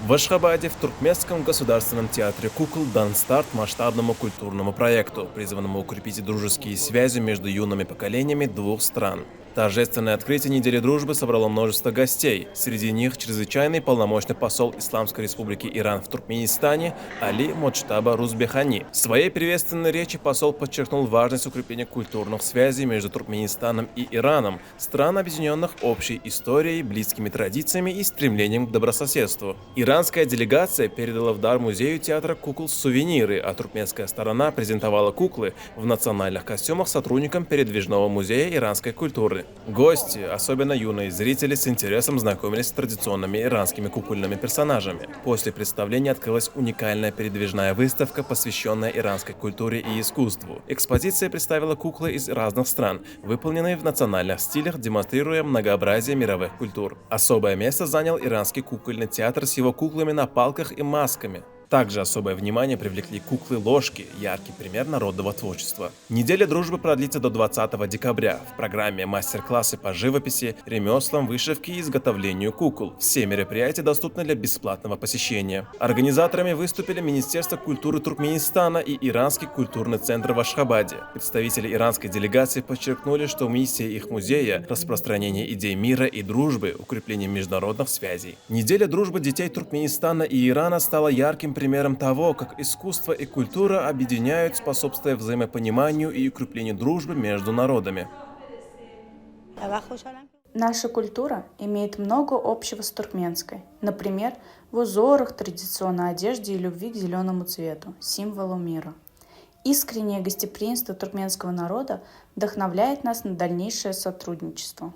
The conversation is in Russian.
В Ашхабаде в Туркменском государственном театре кукол дан старт масштабному культурному проекту, призванному укрепить дружеские связи между юными поколениями двух стран. Торжественное открытие недели дружбы собрало множество гостей. Среди них чрезвычайный полномочный посол Исламской Республики Иран в Туркменистане Али Моджтаба Рузбехани. В своей приветственной речи посол подчеркнул важность укрепления культурных связей между Туркменистаном и Ираном, стран, объединенных общей историей, близкими традициями и стремлением к добрососедству. Иранская делегация передала в дар музею театра кукол сувениры, а туркменская сторона презентовала куклы в национальных костюмах сотрудникам передвижного музея иранской культуры. Гости, особенно юные зрители, с интересом знакомились с традиционными иранскими кукольными персонажами. После представления открылась уникальная передвижная выставка, посвященная иранской культуре и искусству. Экспозиция представила куклы из разных стран, выполненные в национальных стилях, демонстрируя многообразие мировых культур. Особое место занял иранский кукольный театр с его куклами на палках и масками. Также особое внимание привлекли куклы-ложки, яркий пример народного творчества. Неделя дружбы продлится до 20 декабря. В программе мастер-классы по живописи, ремеслам, вышивке и изготовлению кукол. Все мероприятия доступны для бесплатного посещения. Организаторами выступили Министерство культуры Туркменистана и Иранский культурный центр в Ашхабаде. Представители иранской делегации подчеркнули, что миссия их музея – распространение идей мира и дружбы, укрепление международных связей. Неделя дружбы детей Туркменистана и Ирана стала ярким примером того, как искусство и культура объединяют, способствуя взаимопониманию и укреплению дружбы между народами. Наша культура имеет много общего с туркменской. Например, в узорах, традиционной одежде и любви к зеленому цвету, символу мира. Искреннее гостеприимство туркменского народа вдохновляет нас на дальнейшее сотрудничество.